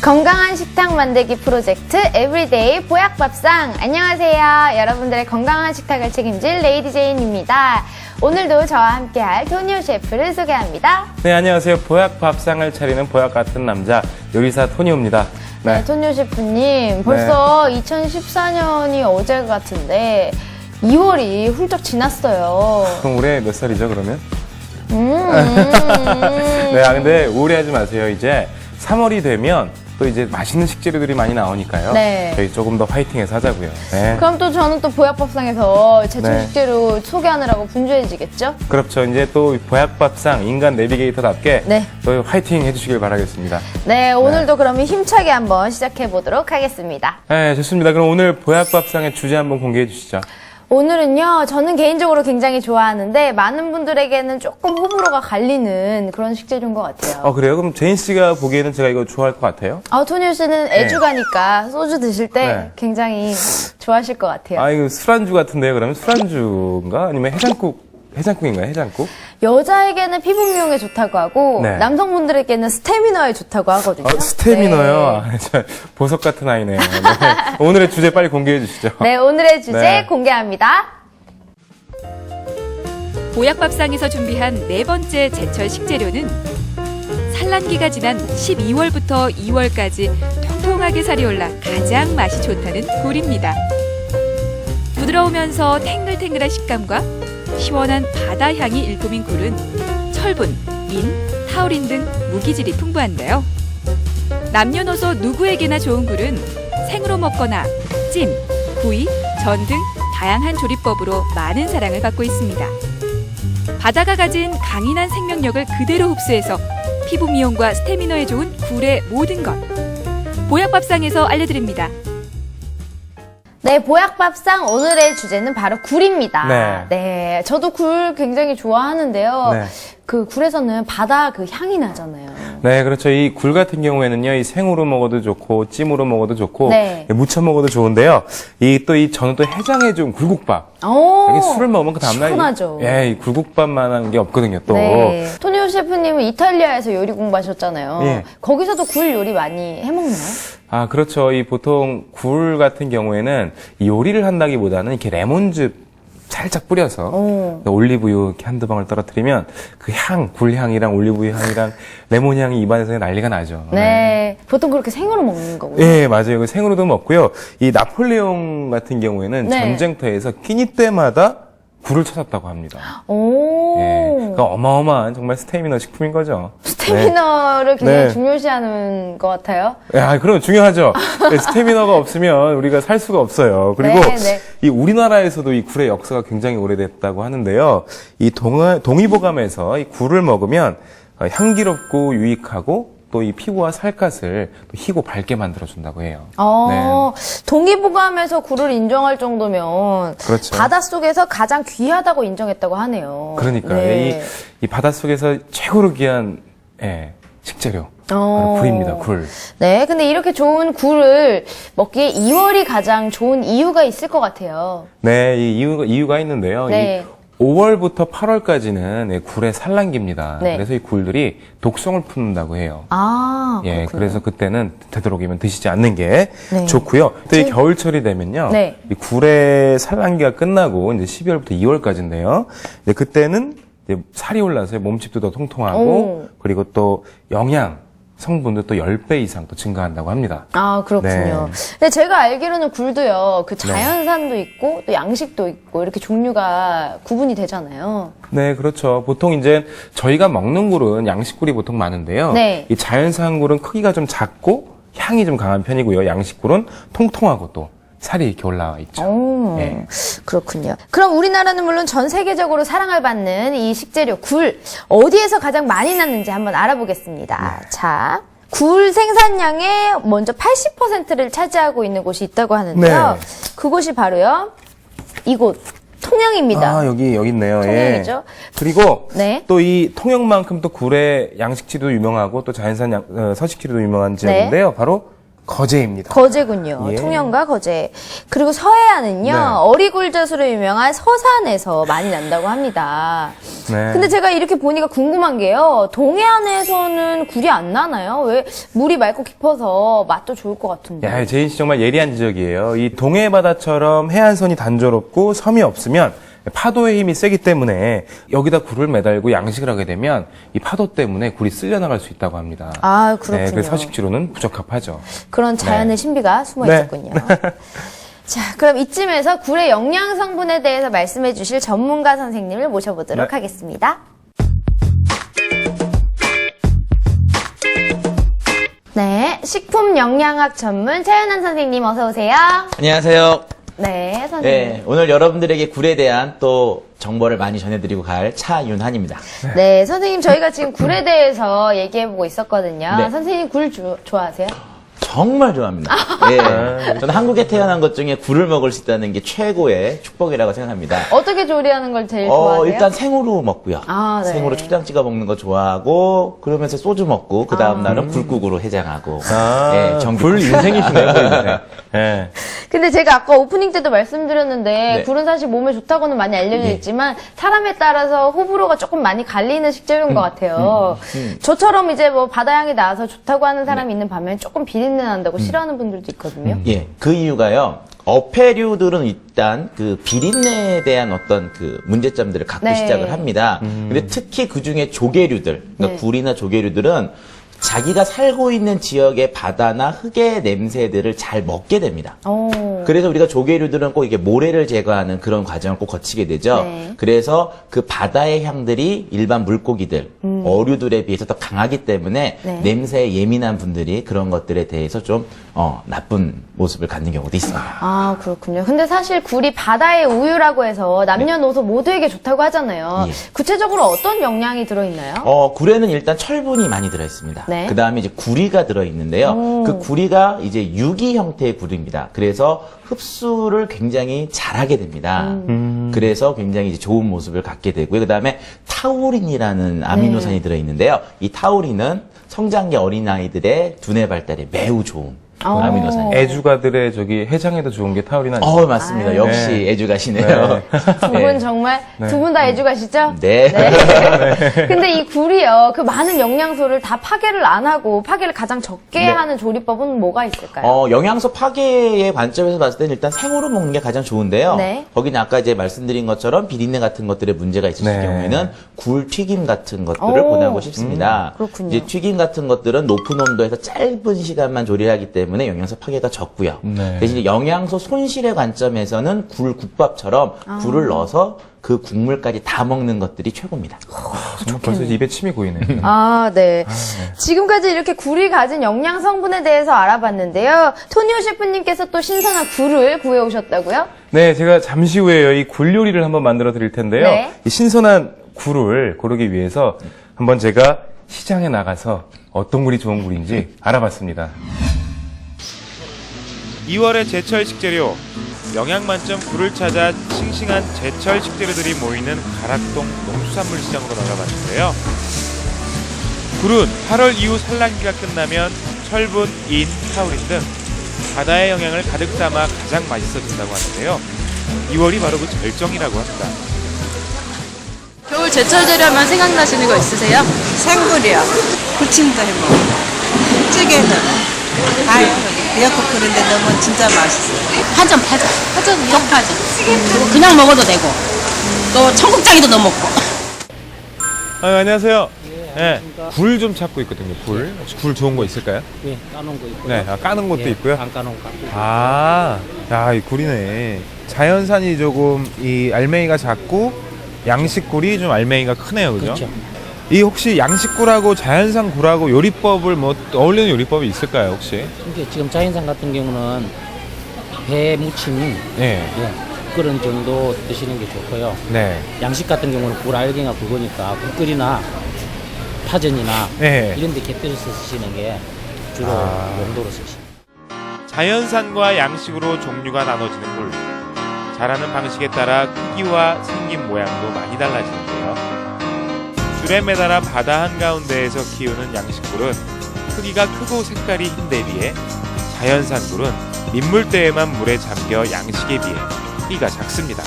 건강한 식탁 만들기 프로젝트 에브리데이 보약밥상. 안녕하세요. 여러분들의 건강한 식탁을 책임질 레이디 제인입니다. 오늘도 저와 함께할 토니오 셰프를 소개합니다. 네, 안녕하세요. 보약밥상을 차리는 보약 같은 남자 요리사 토니오입니다. 네, 토니오 셰프님 벌써 2014년이 어제 같은데 2월이 훌쩍 지났어요. 그럼 올해 몇 살이죠, 그러면? 네, 근데 오해하지 마세요. 이제 3월이 되면 또 이제 맛있는 식재료들이 많이 나오니까요. 네. 저희 조금 더 파이팅해서 하자고요. 네. 그럼 또 저는 또 보약밥상에서 제철 네. 식재료 소개하느라고 분주해지겠죠? 그렇죠. 이제 또 보약밥상 인간 내비게이터답게 네. 또 화이팅 해주시길 바라겠습니다. 네, 오늘도 그러면 힘차게 한번 시작해 보도록 하겠습니다. 네, 좋습니다. 그럼 오늘 보약밥상의 주제 한번 공개해 주시죠. 오늘은요, 저는 개인적으로 굉장히 좋아하는데 많은 분들에게는 조금 호불호가 갈리는 그런 식재료인 것 같아요. 그래요? 그럼 제인 씨가 보기에는 제가 이거 좋아할 것 같아요? 토니오 씨는 애주가니까 소주 드실 때 네. 굉장히 좋아하실 것 같아요. 이거 술안주 같은데요? 그러면 술안주인가? 아니면 해장국인가요? 해장국? 여자에게는 피부 미용에 좋다고 하고 네. 남성분들에게는 스태미너에 좋다고 하거든요. 스태미너요? 저 보석 같은 아이네요. 네. 오늘의 주제 빨리 공개해 주시죠. 네, 오늘의 주제 네. 공개합니다. 보약밥상에서 준비한 네 번째 제철 식재료는 산란기가 지난 12월부터 2월까지 통통하게 살이 올라 가장 맛이 좋다는 굴입니다. 부드러우면서 탱글탱글한 식감과 시원한 바다 향이 일품인 굴은 철분, 인, 타우린 등 무기질이 풍부한데요. 남녀노소 누구에게나 좋은 굴은 생으로 먹거나 찜, 구이, 전 등 다양한 조리법으로 많은 사랑을 받고 있습니다. 바다가 가진 강인한 생명력을 그대로 흡수해서 피부 미용과 스태미너에 좋은 굴의 모든 것. 보약밥상에서 알려드립니다. 네, 보약밥상 오늘의 주제는 바로 굴입니다. 네. 저도 굴 굉장히 좋아하는데요. 네. 그 굴에서는 바다 그 향이 나잖아요. 네, 그렇죠. 이 굴 같은 경우에는요, 이 생으로 먹어도 좋고, 찜으로 먹어도 좋고, 네. 무쳐 먹어도 좋은데요. 저는 또 해장에 좀 굴국밥. 이렇게 술을 먹으면 그 다음날. 시원하죠. 이 굴국밥만한 게 없거든요, 또. 네. 토니오 셰프님은 이탈리아에서 요리 공부하셨잖아요. 예. 거기서도 굴 요리 많이 해먹나요? 그렇죠. 보통 굴 같은 경우에는 이 요리를 한다기보다는 이렇게 레몬즙 살짝 뿌려서 올리브유 이렇게 한두 방울 떨어뜨리면 그 굴향이랑 올리브유 향이랑 레몬 향이 입안에서 난리가 나죠. 네. 보통 그렇게 생으로 먹는 거고요. 예, 맞아요. 그 생으로도 먹고요. 이 나폴레옹 같은 경우에는 네. 전쟁터에서 끼니 때마다 굴을 찾았다고 합니다. 오. 예, 그러니까 어마어마한 정말 스태미너 식품인 거죠. 스태미너를 굉장히 네. 중요시하는 것 같아요. 그럼 중요하죠. 스태미너가 없으면 우리가 살 수가 없어요. 그리고 네. 이 우리나라에서도 이 굴의 역사가 굉장히 오래됐다고 하는데요. 이 동의보감에서 이 굴을 먹으면 향기롭고 유익하고 또 이 피부와 살갗을 또 희고 밝게 만들어준다고 해요. 동의보감에서 굴을 인정할 정도면 그렇죠. 바닷속에서 가장 귀하다고 인정했다고 하네요. 그러니까 네. 이 바닷속에서 최고로 귀한 식재료 바로 굴입니다. 굴. 네, 근데 이렇게 좋은 굴을 먹기에 2월이 가장 좋은 이유가 있을 것 같아요. 네, 이 이유가 있는데요. 네. 5월부터 8월까지는 굴의 산란기입니다. 네. 그래서 이 굴들이 독성을 품는다고 해요. 그렇군요. 그래서 그때는 되도록이면 드시지 않는 게 네. 좋고요. 또 이 겨울철이 되면요. 네. 이 굴의 산란기가 끝나고 이제 12월부터 2월까지인데요. 그때는 이제 살이 올라서 몸집도 더 통통하고 그리고 또 영양 성분도 또 10배 이상 또 증가한다고 합니다. 그렇군요. 네. 근데 제가 알기로는 굴도요, 그 자연산도 있고, 또 양식도 있고, 이렇게 종류가 구분이 되잖아요. 네, 그렇죠. 보통 이제 저희가 먹는 굴은 양식굴이 보통 많은데요. 네. 이 자연산 굴은 크기가 좀 작고 향이 좀 강한 편이고요. 양식굴은 통통하고 또 살이 이렇게 올라와 있죠. 네. 그렇군요. 그럼 우리나라는 물론 전 세계적으로 사랑을 받는 이 식재료 굴, 어디에서 가장 많이 났는지 한번 알아보겠습니다. 자, 굴 생산량의 먼저 80%를 차지하고 있는 곳이 있다고 하는데요. 네. 그곳이 바로요, 이곳, 통영입니다. 여기 있네요. 통영이죠. 그리고 네. 또 이 통영만큼 또 굴의 양식지도 유명하고 또 자연산 서식지도 유명한 지역인데요. 바로 거제입니다. 거제군요. 예. 통영과 거제. 그리고 서해안은요. 네. 어리굴젓으로 유명한 서산에서 많이 난다고 합니다. 네. 근데 제가 이렇게 보니까 궁금한 게요. 동해안에서는 굴이 안 나나요? 왜 물이 맑고 깊어서 맛도 좋을 것 같은데. 야, 제인 씨 정말 예리한 지적이에요. 이 동해 바다처럼 해안선이 단조롭고 섬이 없으면 파도의 힘이 세기 때문에 여기다 굴을 매달고 양식을 하게 되면 이 파도 때문에 굴이 쓸려나갈 수 있다고 합니다. 아, 그렇군요. 네, 그래서 서식지로는 부적합하죠. 그런 자연의 네. 신비가 숨어 네. 있었군요. 자, 그럼 이쯤에서 굴의 영양 성분에 대해서 말씀해 주실 전문가 선생님을 모셔보도록 네. 하겠습니다. 네, 식품 영양학 전문 차윤환 선생님 어서 오세요. 안녕하세요. 네, 선생님. 네, 오늘 여러분들에게 굴에 대한 또 정보를 많이 전해드리고 갈 차윤환입니다. 네, 선생님 저희가 지금 굴에 대해서 얘기해보고 있었거든요. 네. 선생님 굴 좋아하세요? 정말 좋아합니다. 예, 저는 한국에 태어난 것 중에 굴을 먹을 수 있다는 게 최고의 축복이라고 생각합니다. 어떻게 조리하는 걸 제일 좋아하세요? 일단 생으로 먹고요. 아, 네. 생으로 초장 찍어 먹는 거 좋아하고, 그러면서 소주 먹고, 그 다음 날은 굴국으로 해장하고. 예, 정규 굴 코스. 인생이시네요, 굴 인생. 예. 근데 제가 아까 오프닝 때도 말씀드렸는데 네. 굴은 사실 몸에 좋다고는 많이 알려져 네. 있지만 사람에 따라서 호불호가 조금 많이 갈리는 식재료인 것 같아요. 저처럼 이제 뭐 바다향이 나서 좋다고 하는 사람이 있는 반면 조금 비린내 난다고 싫어하는 분들도 있거든요. 예, 그 이유가요. 어패류들은 일단 그 비린내에 대한 어떤 그 문제점들을 갖고 네. 시작을 합니다. 근데 특히 그 중에 조개류들, 그러니까 네. 굴이나 조개류들은 자기가 살고 있는 지역의 바다나 흙의 냄새들을 잘 먹게 됩니다. 오. 그래서 우리가 조개류들은 꼭 이게 모래를 제거하는 그런 과정을 꼭 거치게 되죠. 네. 그래서 그 바다의 향들이 일반 물고기들, 어류들에 비해서 더 강하기 때문에 네. 냄새에 예민한 분들이 그런 것들에 대해서 좀 나쁜 모습을 갖는 경우도 있습니다. 아, 그렇군요. 근데 사실 굴이 바다의 우유라고 해서 남녀노소 모두에게 좋다고 하잖아요. 예. 구체적으로 어떤 영양이 들어있나요? 굴에는 일단 철분이 많이 들어있습니다. 네. 그 다음에 이제 구리가 들어있는데요. 그 구리가 이제 유기 형태의 구리입니다. 그래서 흡수를 굉장히 잘하게 됩니다. 그래서 굉장히 이제 좋은 모습을 갖게 되고요. 그 다음에 타우린이라는 아미노산이 들어있는데요. 이 타우린은 성장기 어린아이들의 두뇌 발달에 매우 좋은 아미노산이에요. 애주가들의 해장에도 좋은 게 타우린 아니에요? 맞습니다. 아유. 역시 네. 애주가시네요. 두 분 정말 두 분 다 애주가시죠? 네. 근데 이 굴이요, 그 많은 영양소를 다 파괴를 안 하고 파괴를 가장 적게 네. 하는 조리법은 뭐가 있을까요? 영양소 파괴의 관점에서 봤을 때는 일단 생으로 먹는 게 가장 좋은데요. 네. 거기는 아까 이제 말씀드린 것처럼 비린내 같은 것들에 문제가 있으실 네. 경우에는 굴 튀김 같은 것들을 오. 권하고 싶습니다. 그렇군요. 이제 튀김 같은 것들은 높은 온도에서 짧은 시간만 조리를 하기 때문에 영양소 파괴가 적고요. 네. 대신 이제 영양소 손실의 관점에서는 굴 국밥처럼 굴을 넣어서 그 국물까지 다 먹는 것들이 최고입니다. 정말 벌써 입에 침이 고이네요. 아, 네. 지금까지 이렇게 굴이 가진 영양 성분에 대해서 알아봤는데요. 토니오 셰프님께서 또 신선한 굴을 구해오셨다고요? 네, 제가 잠시 후에 이 굴 요리를 한번 만들어 드릴 텐데요. 네. 이 신선한 굴을 고르기 위해서 한번 제가 시장에 나가서 어떤 굴이 좋은 굴인지 알아봤습니다. 2월의 제철 식재료, 영양 만점 굴을 찾아 싱싱한 제철 식재료들이 모이는 가락동 농수산물 시장으로 나가봤는데요. 굴은 8월 이후 산란기가 끝나면 철분, 인, 타우린 등 바다의 영양을 가득 담아 가장 맛있어진다고 하는데요. 2월이 바로 그 절정이라고 합니다. 겨울 제철 재료하면 생각나시는 거 있으세요? 생굴이요. 부침도 해먹고 찌개도 다요. 미역국 끓는데 넣으면 진짜 맛있어요. 파전, 파전이요? 쪽파전. 그리고 그냥 먹어도 되고 또 청국장에도 넣어 먹고. 안녕하세요. 네, 굴 좀 찾고 있거든요. 굴. 혹시 굴 좋은 거 있을까요? 예, 까놓은 거 있고. 네, 까는 것도 있고요. 안 까놓은 거. 야, 이 굴이네. 자연산이 조금 이 알맹이가 작고 양식굴이 좀 알맹이가 크네요, 그죠? 그렇죠. 이 혹시 양식굴하고 자연산 굴하고 요리법을 어울리는 요리법이 있을까요, 혹시? 이게 지금 자연산 같은 경우는 배 무침, 네, 끓은 정도 드시는 게 좋고요. 네, 양식 같은 경우는 굴 알갱이가 굵으니까 굴끓이나 파전이나 네. 이런 데 곁들여서 쓰시는 게 주로 용도로 쓰시죠. 자연산과 양식으로 종류가 나눠지는 굴. 자라는 방식에 따라 크기와 생긴 모양도 많이 달라지는데요. 줄에 매달아 바다 한가운데에서 키우는 양식굴은 크기가 크고 색깔이 흰 데 비해 자연산 굴은 민물대에만 물에 잠겨 양식에 비해 크기가 작습니다.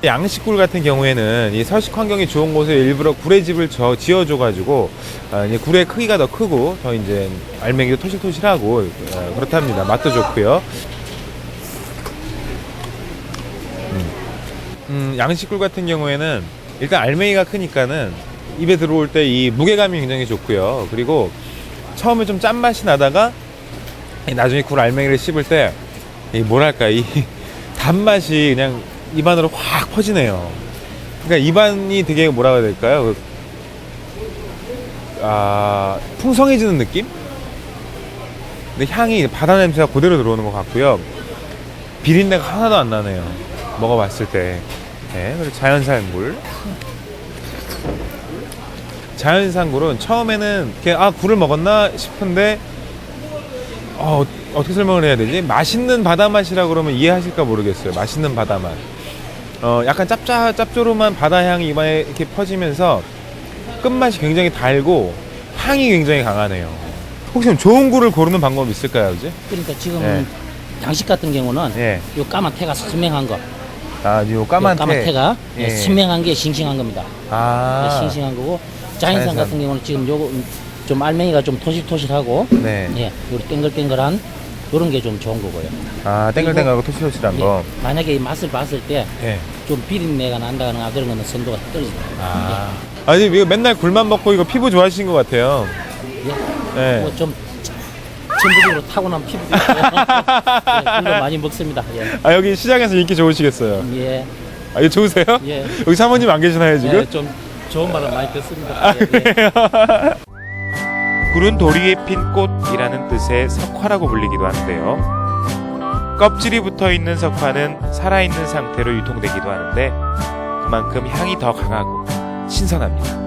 양식굴 같은 경우에는 이 서식 환경이 좋은 곳에 일부러 굴의 집을 지어줘가지고 이제 굴의 크기가 더 크고 더 이제 알맹이도 토실토실하고 그렇답니다. 맛도 좋고요. 양식굴 같은 경우에는 일단 알맹이가 크니까는 입에 들어올 때 이 무게감이 굉장히 좋고요. 그리고 처음에 좀 짠맛이 나다가 나중에 굴 알맹이를 씹을 때 이 뭐랄까 이 단맛이 그냥 입안으로 확 퍼지네요. 그러니까 입안이 되게 뭐라고 해야 될까요? 풍성해지는 느낌? 근데 향이 바다 냄새가 그대로 들어오는 것 같고요. 비린내가 하나도 안 나네요. 먹어봤을 때. 네, 그리고 자연산 굴. 자연산 굴은 처음에는 그냥 굴을 먹었나 싶은데 어떻게 설명을 해야 되지? 맛있는 바다 맛이라 그러면 이해하실까 모르겠어요. 맛있는 바다 맛. 약간 짭조름한 바다 향이 입안에 이렇게 퍼지면서 끝맛이 굉장히 달고 향이 굉장히 강하네요. 혹시 좀 좋은 굴을 고르는 방법이 있을까요, 이제? 그러니까 지금 네. 양식 같은 경우는 예. 요 까만 태가 선명한 거. 요 까만 태. 태가 예. 선명한 게 싱싱한 겁니다. 싱싱한 거고 자연산 자연산. 같은 경우는 지금 요거 좀 알맹이가 좀 토실토실하고 네. 예, 요리 땡글땡글한 요런 게 좀 좋은 거고요. 땡글땡글하고 토실토실한 거. 예, 만약에 이 맛을 봤을 때 좀 예. 비린내가 난다거나 그런 거는 선도가 떨어집니다. 아니, 이거 맨날 굴만 먹고 이거 피부 좋아하시는 것 같아요. 예. 예. 뭐좀 전부적으로 타고난 피부도 있고요. 예, 굴도 많이 먹습니다. 예. 여기 시장에서 인기 좋으시겠어요. 예. 이거 좋으세요? 예. 여기 사모님 안 계시나요, 지금? 예, 좀 좋은 말은 많이 듣습니다. 예. 굴은 돌 위에 핀 꽃이라는 뜻의 석화라고 불리기도 하는데요. 껍질이 붙어있는 석화는 살아있는 상태로 유통되기도 하는데 그만큼 향이 더 강하고 신선합니다.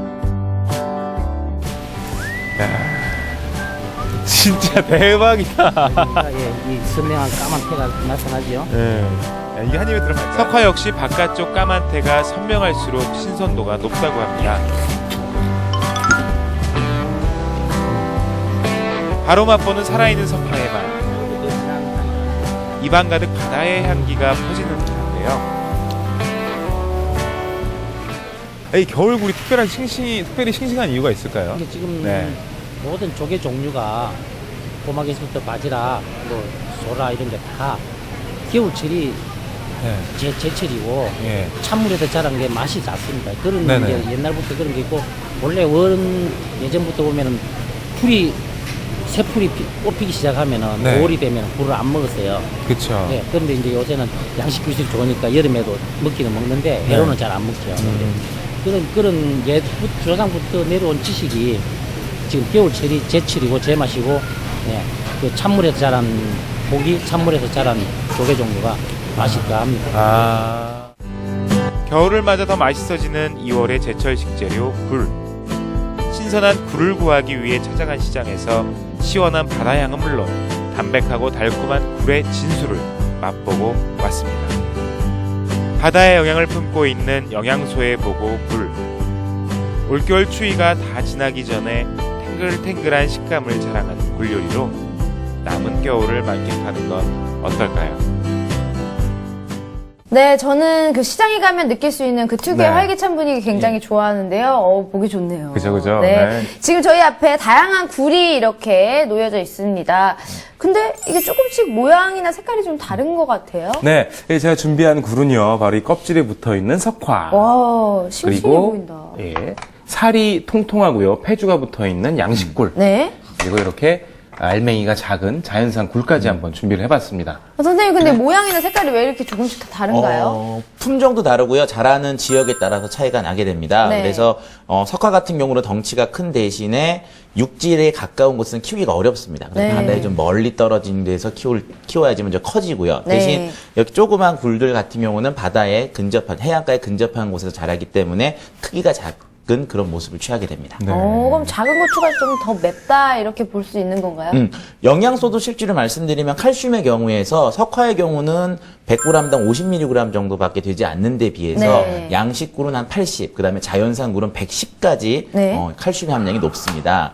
진짜 대박이다. 예, 이 선명한 까만 태가 나타나죠. 이게 한 입에 들어갈까요? 석화 역시 바깥쪽 까만 태가 선명할수록 신선도가 높다고 합니다. 바로 맛보는 살아있는 석화의 맛. 입안 가득 바다의 향기가 퍼지는 듯한데요. 이 겨울굴이 특별히 싱싱한 이유가 있을까요? 이게 지금 네. 모든 조개 종류가 고막에서부터 바지락, 뭐 소라 이런 게 다 겨울철이 제철이고 예. 찬물에서 자란 게 맛이 닿습니다. 그런 네네. 게 옛날부터 그런 게 있고 원래 예전부터 보면은 새풀이 꽃피기 시작하면은 네. 5월이 되면 굴을 안 먹었어요. 그쵸. 네, 그런데 이제 요새는 양식 기술이 좋으니까 여름에도 먹기는 먹는데 해로는 잘 안 먹죠. 그런 조상부터 내려온 지식이 지금 겨울철이 제철이고 제맛이고 예, 그 찬물에서 자란 고기, 찬물에서 자란 조개 종류가 맛있다 합니다. 겨울을 맞아 더 맛있어지는 2월의 제철 식재료 굴. 신선한 굴을 구하기 위해 찾아간 시장에서 시원한 바다향은 물론 담백하고 달콤한 굴의 진수를 맛보고 왔습니다. 바다의 영향을 품고 있는 영양소의 보고 굴. 올겨울 추위가 다 지나기 전에 탱글탱글한 식감을 자랑하는 굴 요리로 남은 겨울을 만끽하는 건 어떨까요? 네, 저는 그 시장에 가면 느낄 수 있는 그 특유의 네. 활기찬 분위기 굉장히 좋아하는데요. 보기 좋네요. 그죠. 네. 네. 지금 저희 앞에 다양한 굴이 이렇게 놓여져 있습니다. 근데 이게 조금씩 모양이나 색깔이 좀 다른 것 같아요. 네, 제가 준비한 굴은요, 바로 이 껍질에 붙어 있는 석화. 와, 싱싱해 그리고 보인다. 예, 살이 통통하고요, 폐주가 붙어 있는 양식굴. 네. 그리고 이렇게 알맹이가 작은 자연산 굴까지 한번 준비를 해봤습니다. 선생님, 근데 모양이나 색깔이 왜 이렇게 조금씩 다 다른가요? 품종도 다르고요. 자라는 지역에 따라서 차이가 나게 됩니다. 네. 그래서 석화 같은 경우는 덩치가 큰 대신에 육지에 가까운 곳은 키우기가 어렵습니다. 그래서 네. 바다에 좀 멀리 떨어진 데서 키워야지 먼저 커지고요. 네. 대신 여기 조그만 굴들 같은 경우는 바다에 근접한 해안가에 근접한 곳에서 자라기 때문에 크기가 작은 그런 모습을 취하게 됩니다. 네. 그럼 작은 고추가 좀 더 맵다 이렇게 볼 수 있는 건가요? 영양소도 실제로 말씀드리면 칼슘의 경우에서 석화의 경우는 100g당 50mg 정도밖에 되지 않는 데 비해서 네. 양식굴은 한 80, 그다음에 자연산 굴은 110까지 네. 칼슘 함량이 높습니다.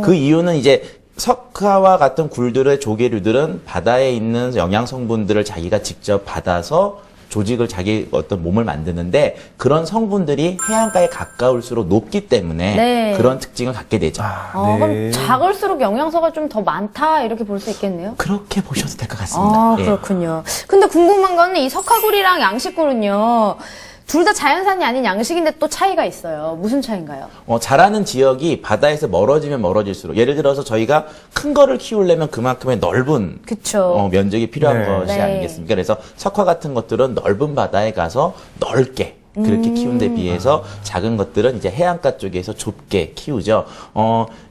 그 이유는 이제 석화와 같은 굴들의 조개류들은 바다에 있는 영양 성분들을 자기가 직접 받아서 조직을 자기 어떤 몸을 만드는데 그런 성분들이 해안가에 가까울수록 높기 때문에 네. 그런 특징을 갖게 되죠. 그럼 작을수록 영양소가 좀 더 많다 이렇게 볼 수 있겠네요. 그렇게 보셔도 될 것 같습니다. 예. 그렇군요. 근데 궁금한 거는 이 석화굴이랑 양식굴은요. 둘 다 자연산이 아닌 양식인데 또 차이가 있어요. 무슨 차이인가요? 자라는 지역이 바다에서 멀어지면 멀어질수록 예를 들어서 저희가 큰 거를 키우려면 그만큼의 넓은 그쵸. 면적이 필요한 네. 것이 네. 아니겠습니까? 그래서 석화 같은 것들은 넓은 바다에 가서 넓게 그렇게 키운 데 비해서 작은 것들은 이제 해안가 쪽에서 좁게 키우죠.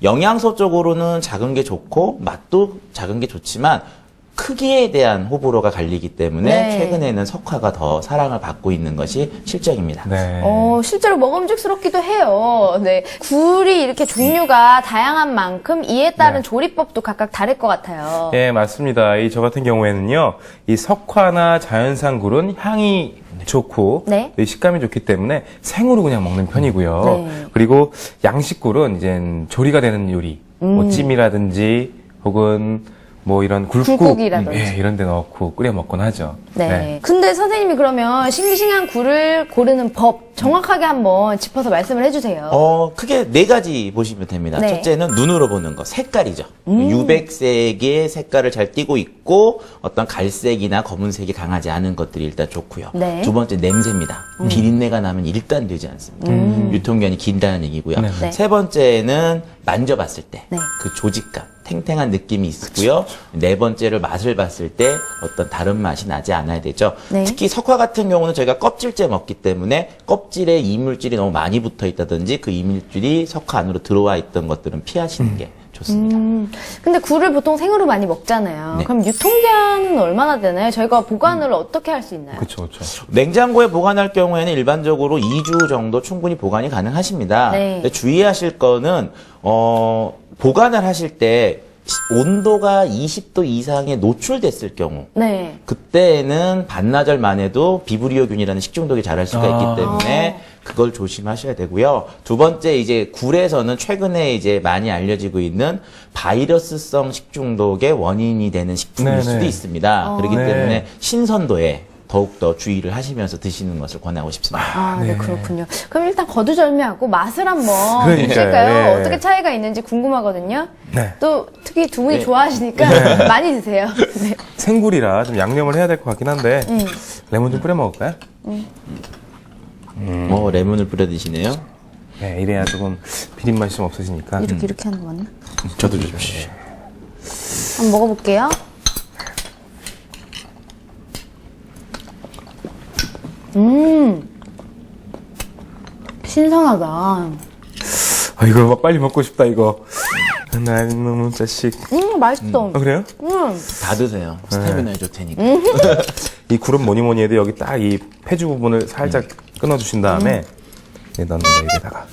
영양소 쪽으로는 작은 게 좋고 맛도 작은 게 좋지만 크기에 대한 호불호가 갈리기 때문에 네. 최근에는 석화가 더 사랑을 받고 있는 것이 실정입니다. 네. 실제로 먹음직스럽기도 해요. 네. 굴이 이렇게 종류가 다양한 만큼 이에 따른 네. 조리법도 각각 다를 것 같아요. 예, 맞습니다. 저 같은 경우에는요, 이 석화나 자연산 굴은 향이 좋고, 네. 이 식감이 좋기 때문에 생으로 그냥 먹는 편이고요. 네. 그리고 양식굴은 이제 조리가 되는 요리, 뭐 찜이라든지 혹은 뭐 이런 굴국이라든지. 예, 이런 데 넣고 끓여 먹곤 하죠. 네. 근데 선생님이 그러면 싱싱한 굴을 고르는 법 정확하게 한번 짚어서 말씀을 해주세요. 크게 네 가지 보시면 됩니다. 네. 첫째는 눈으로 보는 거, 색깔이죠. 유백색의 색깔을 잘 띠고 있고 어떤 갈색이나 검은색이 강하지 않은 것들이 일단 좋고요. 네. 두 번째 냄새입니다. 비린내가 나면 일단 되지 않습니다. 유통기한이 긴다는 얘기고요. 네. 네. 세 번째는 만져봤을 때 그 네. 조직감, 탱탱한 느낌이 있고요. 네 번째를 맛을 봤을 때 어떤 다른 맛이 나지 않아야 되죠. 네. 특히 석화 같은 경우는 저희가 껍질째 먹기 때문에 껍질에 이물질이 너무 많이 붙어 있다든지 그 이물질이 석화 안으로 들어와 있던 것들은 피하시는 게 좋습니다. 근데 굴을 보통 생으로 많이 먹잖아요. 네. 그럼 유통기한은 얼마나 되나요? 저희가 보관을 어떻게 할 수 있나요? 그렇죠, 그렇죠. 냉장고에 보관할 경우에는 일반적으로 2주 정도 충분히 보관이 가능하십니다. 네. 근데 주의하실 거는 보관을 하실 때 온도가 20도 이상에 노출됐을 경우 네. 그때는 반나절만 해도 비브리오균이라는 식중독이 자랄 수가 있기 때문에 그걸 조심하셔야 되고요. 두 번째 이제 굴에서는 최근에 이제 많이 알려지고 있는 바이러스성 식중독의 원인이 되는 식품일 네네. 수도 있습니다. 그렇기 네. 때문에 신선도에 더욱더 주의를 하시면서 드시는 것을 권하고 싶습니다. 네, 그렇군요. 그럼 일단 거두절미하고 맛을 한번 그러니까요. 보실까요? 네. 어떻게 차이가 있는지 궁금하거든요. 네. 또 특히 두 분이 네. 좋아하시니까 많이 드세요. 네. 생굴이라 좀 양념을 해야 될 것 같긴 한데, 레몬 좀 뿌려 먹을까요? 레몬을 뿌려 드시네요. 네, 이래야 조금 비린 맛이 좀 없어지니까. 이렇게 하는 거 맞나? 저도 주십시오. 한번 먹어볼게요. 신선하다. 이거 막 빨리 먹고 싶다, 이거. 나 너무 자식. 맛있어. 그래요? 다 드세요. 스태미나에 좋다니까. 이 굴은 뭐니 해도 여기 딱 이 폐주 부분을 살짝 끊어주신 다음에 이제 넣는 거 여기다가.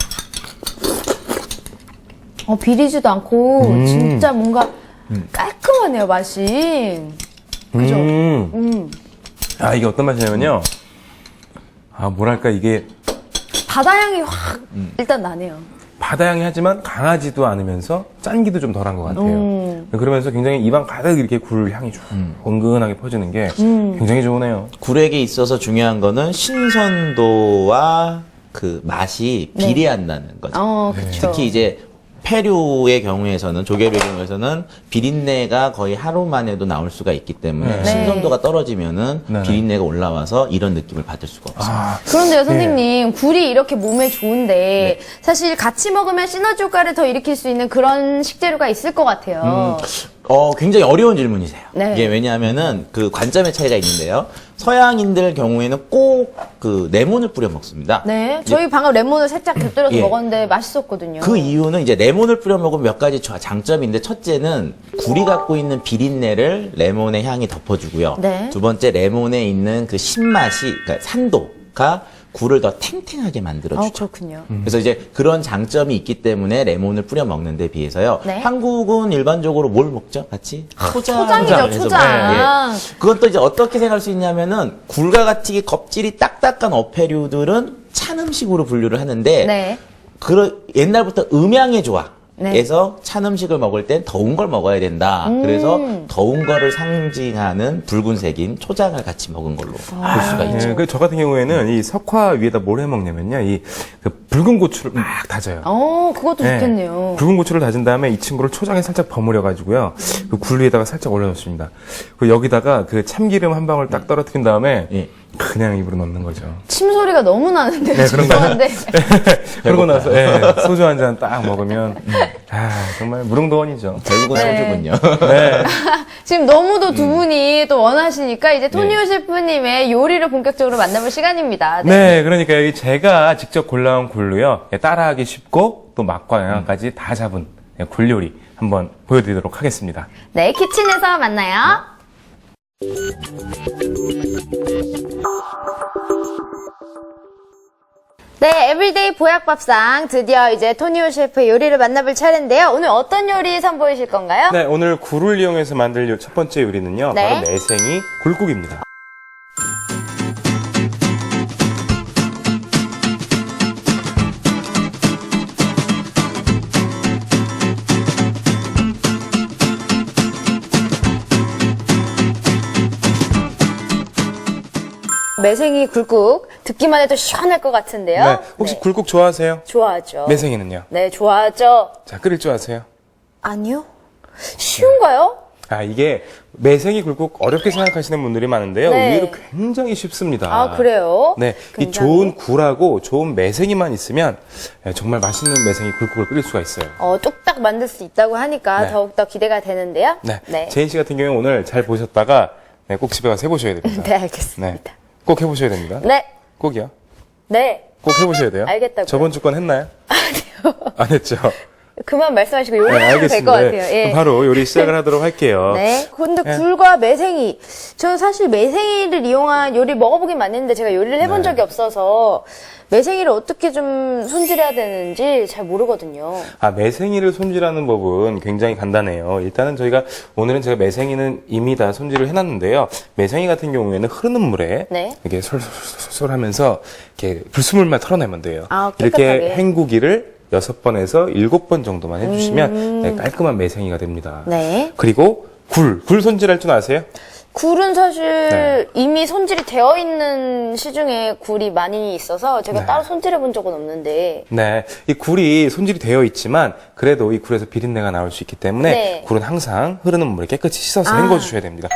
비리지도 않고 진짜 뭔가 깔끔하네요, 맛이. 그죠? 이게 어떤 맛이냐면요. 뭐랄까, 이게 바다향이 확 일단 나네요. 바다향이 하지만 강하지도 않으면서 짠기도 좀 덜한 것 같아요. 그러면서 굉장히 입안 가득 이렇게 굴 향이 좀 은근하게 퍼지는 게 굉장히 좋으네요. 굴에게 있어서 중요한 거는 신선도와 그 맛이 비례한다는 거죠. 그쵸. 특히 이제 폐류의 경우에서는 조개류의 경우에서는 비린내가 거의 하루만 해도 나올 수가 있기 때문에 네. 신선도가 떨어지면은 네. 비린내가 올라와서 이런 느낌을 받을 수가 없습니다. 그런데요, 선생님, 굴이 이렇게 몸에 좋은데, 네. 사실 같이 먹으면 시너지 효과를 더 일으킬 수 있는 그런 식재료가 있을 것 같아요. 굉장히 어려운 질문이세요. 네. 이게 왜냐하면은 그 관점의 차이가 있는데요. 서양인들 경우에는 꼭 그 레몬을 뿌려 먹습니다. 네. 저희 방금 레몬을 살짝 곁들여서 예. 먹었는데 맛있었거든요. 그 이유는 이제 레몬을 뿌려 먹으면 몇 가지 장점이 있는데 첫째는 굴이 갖고 있는 비린내를 레몬의 향이 덮어주고요. 네. 두 번째 레몬에 있는 그 신맛이 그러니까 산도가 굴을 더 탱탱하게 만들어주죠. 그렇군요. 그래서 이제 그런 장점이 있기 때문에 레몬을 뿌려 먹는 데 비해서요. 네. 한국은 일반적으로 뭘 먹죠? 같이? 초장이죠, 해서 초장. 먹어요. 예. 그건 또 이제 어떻게 생각할 수 있냐면은 굴과 같이 껍질이 딱딱한 어패류들은 찬 음식으로 분류를 하는데 네. 옛날부터 음양의 조화. 에서 찬 음식을 먹을 땐 더운 걸 먹어야 된다. 그래서 더운 거를 상징하는 붉은색인 초장을 같이 먹은 걸로 볼 수가 있죠. 예, 저 같은 경우에는 이 석화 위에다 뭘 해 먹냐면요. 그 붉은 고추를 막 다져요. 그것도 네. 좋겠네요. 붉은 고추를 다진 다음에 이 친구를 초장에 살짝 버무려가지고요. 그 굴 위에다가 살짝 올려놓습니다. 그리고 여기다가 그 참기름 한 방울 딱 떨어뜨린 다음에 예. 그냥 입으로 넣는 거죠. 침 소리가 너무 나는데 네, 죄송한데. 그러고 나서 소주 한 잔 딱 먹으면 정말 무릉도원이죠. 결국은 네. 소주군요. 네. 지금 너무도 두 분이 또 원하시니까 이제 토니오 네. 셰프님의 요리를 본격적으로 만나볼 시간입니다. 네, 그러니까 여기 제가 직접 골라온 굴로요. 따라하기 쉽고 또 맛과 영양까지 다 잡은 굴 요리 한번 보여드리도록 하겠습니다. 네, 키친에서 만나요. 네, 에브리데이 보약밥상 드디어 이제 토니오 셰프의 요리를 만나볼 차례인데요. 오늘 어떤 요리 선보이실 건가요? 네, 오늘 굴을 이용해서 만들 첫 번째 요리는요. 네. 바로 매생이 굴국입니다. 매생이 굴국 듣기만 해도 시원할 것 같은데요. 네, 혹시 굴국 좋아하세요? 좋아하죠. 매생이는요? 네, 좋아하죠. 자, 끓일 줄 아세요? 아니요. 쉬운가요? 이게 매생이 굴국 어렵게 생각하시는 분들이 많은데요. 네. 의외로 굉장히 쉽습니다. 아, 그래요? 네, 이 굉장히? 좋은 굴하고 좋은 매생이만 있으면 정말 맛있는 매생이 굴국을 끓일 수가 있어요. 뚝딱 만들 수 있다고 하니까 네. 더욱더 기대가 되는데요. 네, 제인 씨 같은 경우에 오늘 잘 보셨다가 꼭 집에 가서 해보셔야 됩니다. 네, 알겠습니다. 꼭 해보셔야 됩니다. 네. 꼭이요. 네. 꼭 해보셔야 돼요. 알겠다고요. 저번 주 건 했나요? 아니요. 안 했죠? 그만 말씀하시고 요리 네, 하면 될 것 알겠습니다. 같아요. 예. 그럼 바로 요리 시작을 하도록 할게요. 네. 근데 네. 굴과 매생이. 저는 사실 매생이를 이용한 요리 먹어보긴 맞는데 제가 요리를 해본 네. 적이 없어서 매생이를 어떻게 좀 손질해야 되는지 잘 모르거든요. 매생이를 손질하는 법은 굉장히 간단해요. 일단은 오늘은 제가 매생이는 이미 다 손질을 해놨는데요. 매생이 같은 경우에는 흐르는 물에 네. 이렇게 솔솔솔솔 하면서 이렇게 불순물만 털어내면 돼요. 깨끗하게. 이렇게 헹구기를 6번에서 7번 정도만 해주시면 깔끔한 매생이가 됩니다. 네. 그리고 굴 손질할 줄 아세요? 굴은 사실 네. 이미 손질이 되어 있는 시중에 굴이 많이 있어서 제가 네. 따로 손질해 본 적은 없는데. 네, 이 굴이 손질이 되어 있지만 그래도 이 굴에서 비린내가 나올 수 있기 때문에 네. 굴은 항상 흐르는 물에 깨끗이 씻어서 헹궈 주셔야 됩니다.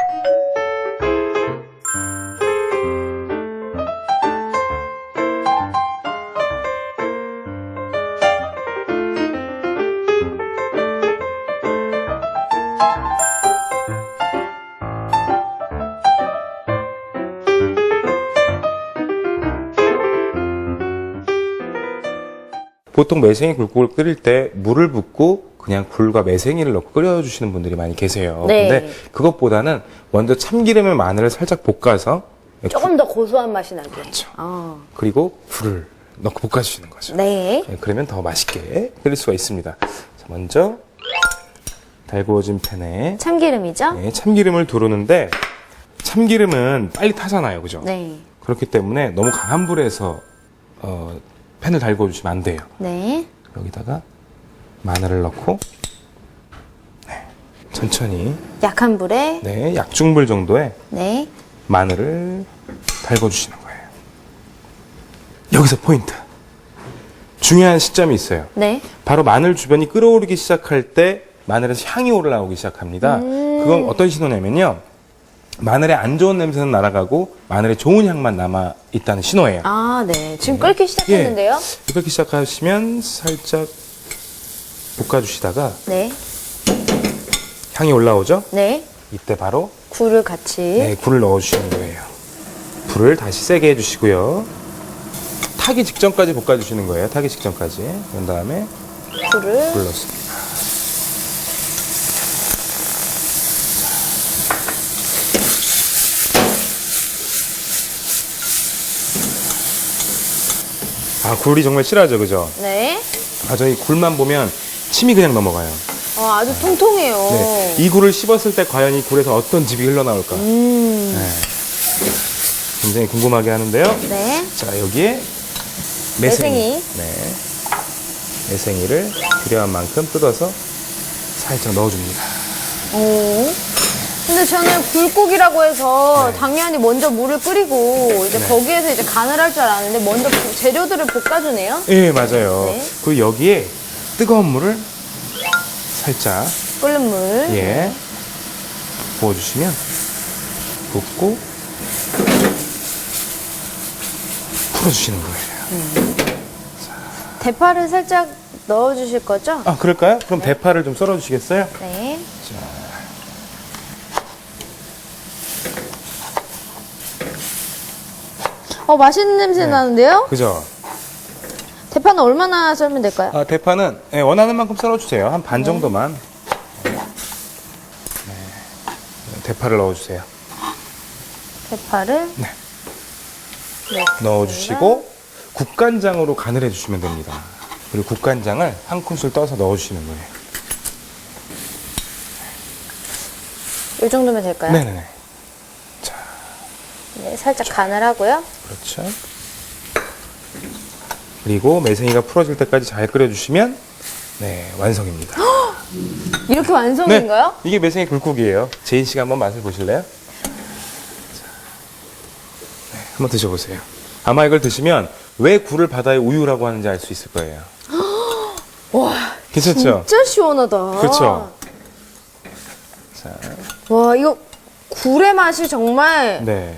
보통 매생이 굴국을 끓일 때 물을 붓고 그냥 굴과 매생이를 넣고 끓여주시는 분들이 많이 계세요. 네. 근데 그것보다는 먼저 참기름에 마늘을 살짝 볶아서 조금 더 고소한 맛이 나게. 그렇죠. 그리고 굴을 넣고 볶아주시는 거죠. 네. 그러면 더 맛있게 끓일 수가 있습니다. 자, 먼저 달구어진 팬에 참기름이죠? 참기름을 두르는데 참기름은 빨리 타잖아요. 그죠? 네. 그렇기 때문에 너무 강한 불에서 팬을 달구어 주시면 안 돼요. 네. 여기다가 마늘을 넣고 천천히 약한 불에. 약중불 정도의 네. 마늘을 달궈주시는 거예요. 여기서 포인트. 중요한 시점이 있어요. 네. 바로 마늘 주변이 끓어오르기 시작할 때 마늘에서 향이 올라오기 시작합니다. 그건 어떤 신호냐면요. 마늘의 안 좋은 냄새는 날아가고 마늘의 좋은 향만 남아 있다는 신호예요. 네. 지금 끓기 시작했는데요. 끓기 시작하시면 살짝 볶아주시다가 네. 향이 올라오죠? 네. 이때 바로 굴을 같이. 굴을 넣어주시는 거예요. 불을 다시 세게 해주시고요. 타기 직전까지 볶아주시는 거예요. 타기 직전까지. 그런 다음에 굴을. 굴 넣습니다. 굴이 정말 실하죠, 그죠? 네. 저희 굴만 보면 침이 그냥 넘어가요. 아주 통통해요. 네. 이 굴을 씹었을 때 과연 이 굴에서 어떤 즙이 흘러나올까? 굉장히 궁금하게 하는데요. 네. 자, 여기에 매생이. 네. 매생이를 필요한 만큼 뜯어서 살짝 넣어줍니다. 오. 근데 저는 굴국이라고 해서 당연히 먼저 물을 끓이고 이제 거기에서 이제 간을 할 줄 알았는데 먼저 재료들을 볶아주네요. 예, 맞아요. 네. 그리고 여기에 뜨거운 물을 살짝 끓는 물. 예 부어주시면 붓고 풀어주시는 거예요. 대파를 살짝 넣어주실 거죠? 아, 그럴까요? 그럼 대파를 좀 썰어주시겠어요? 네. 맛있는 냄새 나는데요? 그죠? 대파는 얼마나 썰면 될까요? 아, 대파는 예, 원하는 만큼 썰어주세요. 한 반 정도만. 네. 대파를 넣어주세요. 대파를 네. 넣고 넣어주시고 국간장으로 간을 해주시면 됩니다. 그리고 국간장을 한 큰술 떠서 넣어주시는 거예요. 이 정도면 될까요? 네네네. 네, 살짝 간을 하고요. 그렇죠. 그리고 매생이가 풀어질 때까지 잘 끓여주시면 네, 완성입니다. 이렇게 완성인가요? 네, 이게 매생이 굴국이에요. 제인 씨가 한번 맛을 보실래요? 네, 한번 드셔보세요. 아마 이걸 드시면 왜 굴을 바다의 우유라고 하는지 알 수 있을 거예요. 와, 괜찮죠? 진짜 시원하다. 그렇죠. 자, 와, 이거 굴의 맛이 정말 네.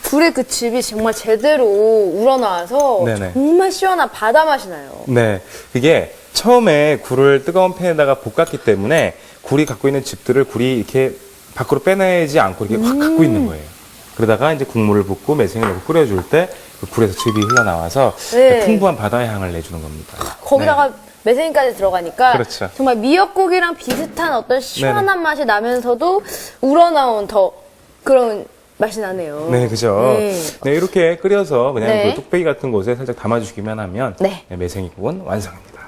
굴의 그 즙이 정말 제대로 우러나와서 네네. 정말 시원한 바다 맛이 나요. 네, 그게 처음에 굴을 뜨거운 팬에다가 볶았기 때문에 굴이 갖고 있는 즙들을 굴이 이렇게 밖으로 빼내지 않고 이렇게 확 갖고 있는 거예요. 그러다가 이제 국물을 붓고 매생이를 넣고 끓여줄 때 그 굴에서 즙이 흘러나와서 네. 풍부한 바다의 향을 내주는 겁니다. 거기다가 매생이까지 들어가니까 그렇죠. 정말 미역국이랑 비슷한 어떤 시원한 맛이 나면서도 우러나온 더 그런 맛이 나네요. 네, 그죠. 네. 네, 이렇게 끓여서 그냥 네. 그 뚝배기 같은 곳에 살짝 담아주기만 하면 네. 매생이국은 완성입니다.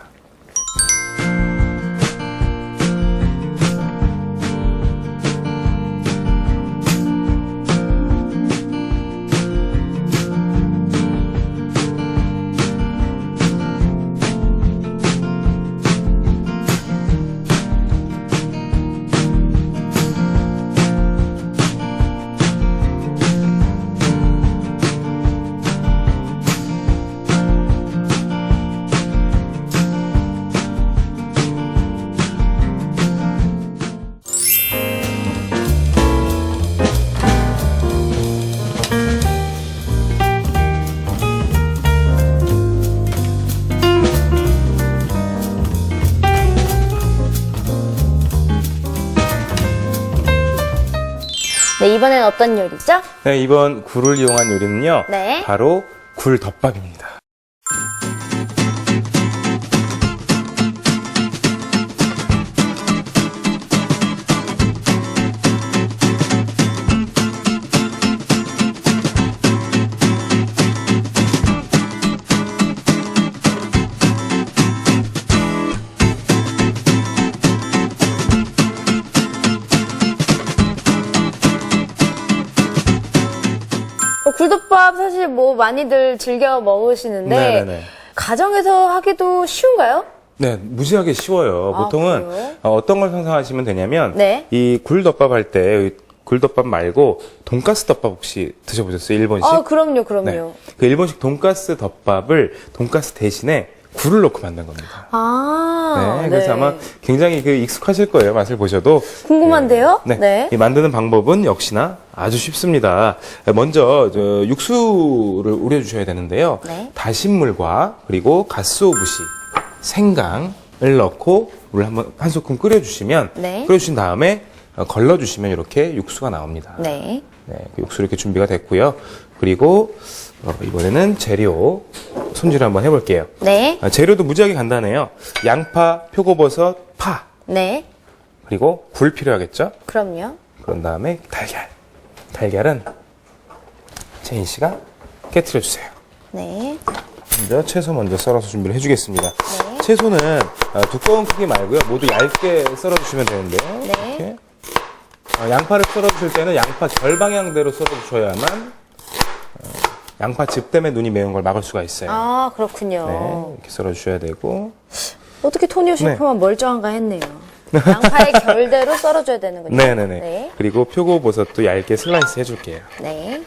네, 이번엔 어떤 요리죠? 네, 이번 굴을 이용한 요리는요. 네. 바로 굴덮밥입니다. 굴덮밥 사실 뭐 많이들 즐겨 먹으시는데 네네네. 가정에서 하기도 쉬운가요? 네, 무지하게 쉬워요. 아, 보통은 그래요? 어떤 걸 상상하시면 되냐면 네. 이 굴덮밥 할 때 굴덮밥 말고 돈가스 덮밥 혹시 드셔보셨어요? 일본식? 아, 그럼요, 그럼요. 네. 그 일본식 돈가스 덮밥을 돈가스 대신에 굴을 넣고 만든 겁니다. 아, 네, 그래서 아마 굉장히 그 익숙하실 거예요. 맛을 보셔도. 궁금한데요? 네. 네. 이 만드는 방법은 역시나 아주 쉽습니다. 먼저 육수를 우려주셔야 되는데요. 네. 다신 물과 그리고 갓소부시, 생강을 넣고 물 한 소끔 끓여주시면 네. 끓여주신 다음에 걸러주시면 이렇게 육수가 나옵니다. 네. 네, 그 육수 이렇게 준비가 됐고요. 그리고 이번에는 재료 손질을 한번 해볼게요. 네. 재료도 무지하게 간단해요. 양파, 표고버섯, 파, 네. 그리고 굴 필요하겠죠? 그럼요. 그런 다음에 달걀. 달걀은 제인 씨가 깨트려 주세요. 네. 먼저 채소 먼저 썰어서 준비를 해주겠습니다. 네. 채소는 두꺼운 크기 말고요. 모두 얇게 썰어주시면 되는데요. 네. 이렇게. 양파를 썰어주실 때는 양파 절방향대로 썰어주셔야만 양파즙 때문에 눈이 매운 걸 막을 수가 있어요. 아, 그렇군요. 네, 이렇게 썰어주셔야 되고. 어떻게 토니오 네. 셰프만 멀쩡한가 했네요. 양파의 결대로 썰어줘야 되는군요. 네네네. 네. 그리고 표고버섯도 얇게 슬라이스 해줄게요. 네.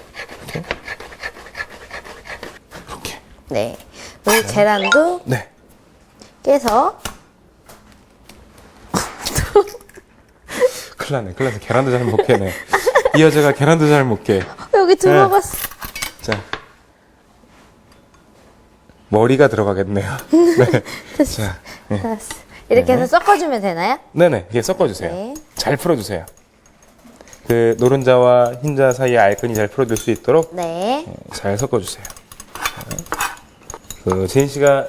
이렇게. 네. 그리고 계란도 네. 깨서. 큰일 나네. 큰일 나네. 계란도 잘 못 깨네. 이 여자가 계란도 잘 못 깨. 여기 들어갔어. 자. 머리가 들어가겠네요. 네. 자. 네. 알았어. 이렇게 해서 섞어주면 되나요? 네네. 이게 섞어주세요. 네. 잘 풀어주세요. 그 노른자와 흰자 사이에 알끈이 잘 풀어줄 수 있도록 네. 잘 섞어주세요. 그 제인 씨가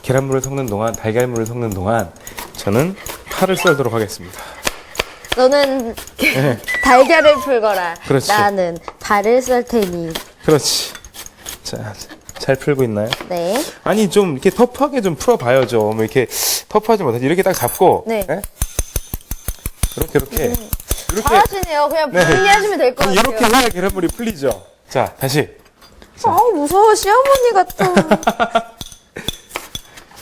계란물을 섞는 동안, 달걀물을 섞는 동안 저는 파를 썰도록 하겠습니다. 너는 달걀을 풀거라. 그렇지. 나는 발을 썰 테니. 그렇지. 자, 잘 풀고 있나요? 네. 아니 좀 이렇게 터프하게 좀 풀어봐요 좀. 이렇게 터프하지 못하지. 이렇게 딱 잡고. 네. 이렇게. 잘하시네요. 그냥 네. 분리하시면 될 것 같아요. 이렇게 해야 계란물이 풀리죠. 자, 다시. 무서워. 시어머니 같아.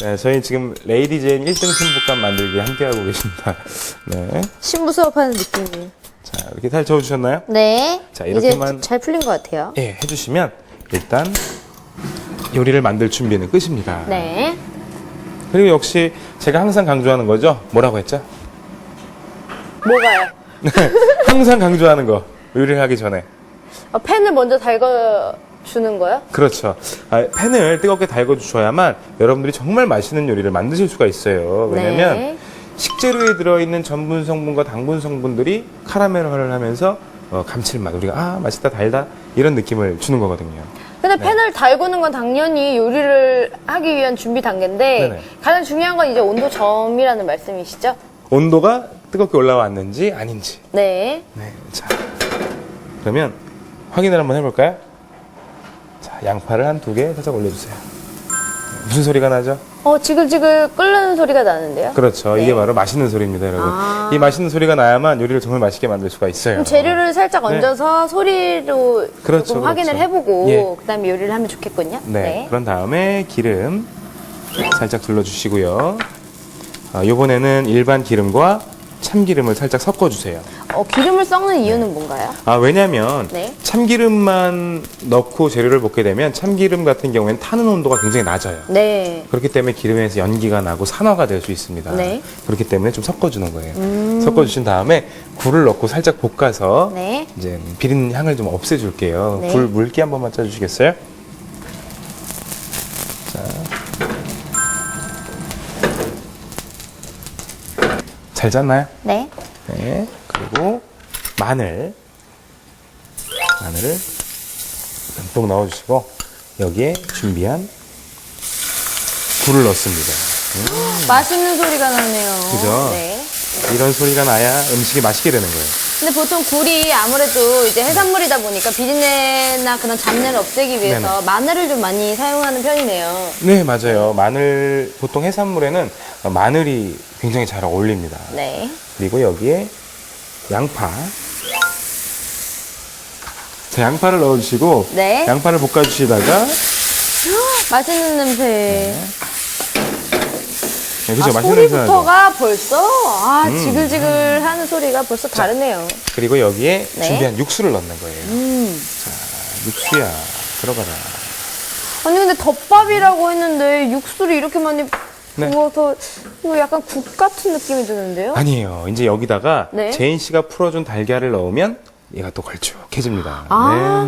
네, 저희 지금 레이디 제인 1등 신부감 만들기 함께하고 계십니다. 네. 신부 수업하는 느낌이에요. 자, 이렇게 잘 저어주셨나요? 네. 자, 이렇게만- 이제 잘 풀린 것 같아요. 예, 해주시면 일단 요리를 만들 준비는 끝입니다. 네. 그리고 역시 제가 항상 강조하는 거죠. 뭐라고 했죠? 뭐가요? 항상 강조하는 거. 요리를 하기 전에. 팬을 먼저 달궈주는 거요? 그렇죠. 팬을 뜨겁게 달궈주셔야만 여러분들이 정말 맛있는 요리를 만드실 수가 있어요. 왜냐면 네. 식재료에 들어있는 전분 성분과 당분 성분들이 카라멜화를 하면서 감칠맛, 우리가 맛있다 달다 이런 느낌을 주는 거거든요. 근데 팬을 달구는 건 당연히 요리를 하기 위한 준비 단계인데 네네. 가장 중요한 건 이제 온도 점이라는 말씀이시죠? 온도가 뜨겁게 올라왔는지 아닌지. 네. 네, 자, 그러면 확인을 한번 해볼까요? 자, 양파를 한 2개 살짝 올려주세요. 무슨 소리가 나죠? 지글지글 끓는 소리가 나는데요? 그렇죠. 네. 이게 바로 맛있는 소리입니다, 여러분. 이 맛있는 소리가 나야만 요리를 정말 맛있게 만들 수가 있어요. 그럼 재료를 살짝 네. 얹어서 소리로 그렇죠, 조금 확인을 그렇죠. 해보고 예. 그다음에 요리를 하면 좋겠군요. 네, 그런 다음에 기름 살짝 둘러주시고요. 이번에는 일반 기름과 참기름을 살짝 섞어주세요. 기름을 섞는 이유는 뭔가요? 왜냐면 네. 참기름만 넣고 재료를 볶게 되면 참기름 같은 경우에는 타는 온도가 굉장히 낮아요. 네. 그렇기 때문에 기름에서 연기가 나고 산화가 될 수 있습니다. 네. 그렇기 때문에 좀 섞어주는 거예요. 섞어주신 다음에 굴을 넣고 살짝 볶아서 네. 이제 비린 향을 좀 없애줄게요. 네. 굴 물기 한 번만 짜주시겠어요? 자, 잘 짰나요? 네. 네. 그리고 마늘을 듬뿍 넣어주시고 여기에 준비한 굴을 넣습니다. 맛있는 소리가 나네요. 그죠? 네. 이런 소리가 나야 음식이 맛있게 되는 거예요. 근데 보통 굴이 아무래도 이제 해산물이다 보니까 비린내나 그런 잡내를 없애기 위해서 네네. 마늘을 좀 많이 사용하는 편이네요. 네, 맞아요. 마늘, 보통 해산물에는 마늘이 굉장히 잘 어울립니다. 네. 그리고 여기에 양파. 자, 양파를 넣어주시고, 네. 양파를 볶아주시다가, 맛있는 냄새. 네, 그죠? 맛있는 냄새 나죠? 소리부터가 벌써 지글지글 하는 소리가 벌써 다르네요. 그리고 여기에 네. 준비한 육수를 넣는 거예요. 자, 육수야, 들어가라. 아니 근데 덮밥이라고 했는데 육수를 이렇게 많이 네. 부어서 이거 약간 국 같은 느낌이 드는데요? 아니에요. 이제 여기다가 네. 제인 씨가 풀어준 달걀을 넣으면 얘가 또 걸쭉해집니다.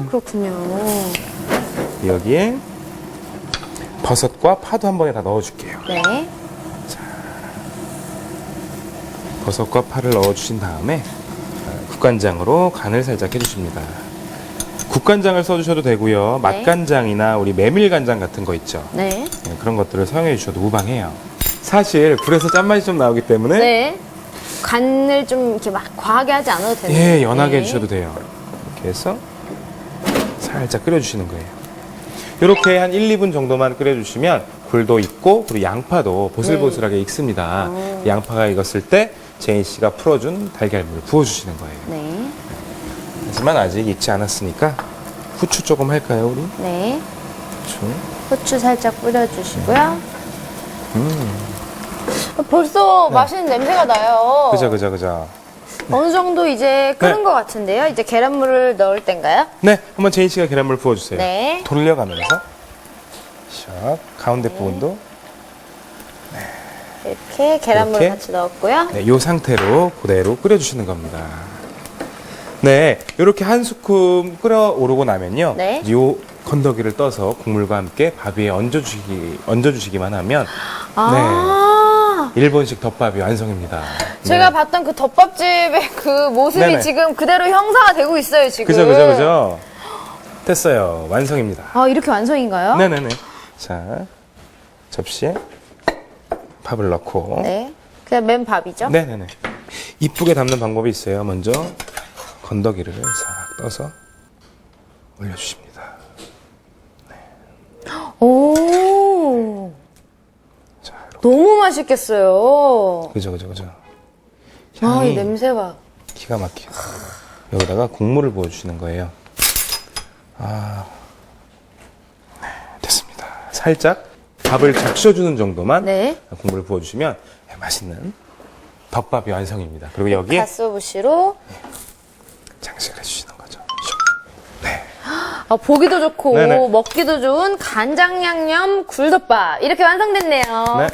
그렇군요. 네. 여기에 버섯과 파도 한 번에 다 넣어줄게요. 네. 버섯과 파를 넣어주신 다음에 국간장으로 간을 살짝 해주십니다. 국간장을 써주셔도 되고요. 네. 맛간장이나 우리 메밀간장 같은 거 있죠. 네. 네, 그런 것들을 사용해 주셔도 무방해요. 사실 굴에서 짠맛이 좀 나오기 때문에 네. 간을 좀 이렇게 막 과하게 하지 않아도 되는 예, 연하게 해주셔도 돼요. 이렇게 해서 살짝 끓여주시는 거예요. 이렇게 한 1, 2분 정도만 끓여주시면 굴도 익고 그리고 양파도 보슬보슬하게 익습니다. 양파가 익었을 때 제인 씨가 풀어준 달걀물을 부어주시는 거예요. 네. 하지만 아직 익지 않았으니까 후추 조금 할까요, 우리? 네. 후추. 후추 살짝 뿌려주시고요. 벌써 맛있는 냄새가 나요. 그죠. 어느 정도 이제 끓은 것 같은데요. 이제 계란물을 넣을 땐가요? 네, 한번 제인 씨가 계란물 부어주세요. 네. 돌려가면서. 샥, 가운데 부분도. 이렇게 계란물 이렇게? 같이 넣었고요. 네, 이 상태로 그대로 끓여주시는 겁니다. 네, 이렇게 한 스푼 끓여오르고 나면요. 네. 이 건더기를 떠서 국물과 함께 밥 위에 얹어주시기만 하면 아. 일본식 덮밥이 완성입니다. 제가 네. 봤던 그 덮밥집의 그 모습이 네네. 지금 그대로 형상화 되고 있어요, 지금. 그죠. 됐어요. 완성입니다. 아, 이렇게 완성인가요? 네네네. 자, 접시에 밥을 넣고. 네. 그냥 맨 밥이죠? 네네네. 이쁘게 담는 방법이 있어요. 먼저 건더기를 싹 떠서 올려주십니다. 오. 자, 이렇게. 너무 맛있겠어요. 그죠. 아, 향이 이 냄새 봐. 기가 막혀. 여기다가 국물을 부어주시는 거예요. 됐습니다. 살짝 밥을 적셔주는 정도만 네. 국물을 부어주시면 맛있는 덮밥이 완성입니다. 그리고 여기에 가스오부시로. 장식을 해주시는 거죠. 아, 보기도 좋고, 네네. 먹기도 좋은 간장 양념 굴덮밥. 이렇게 완성됐네요. 네.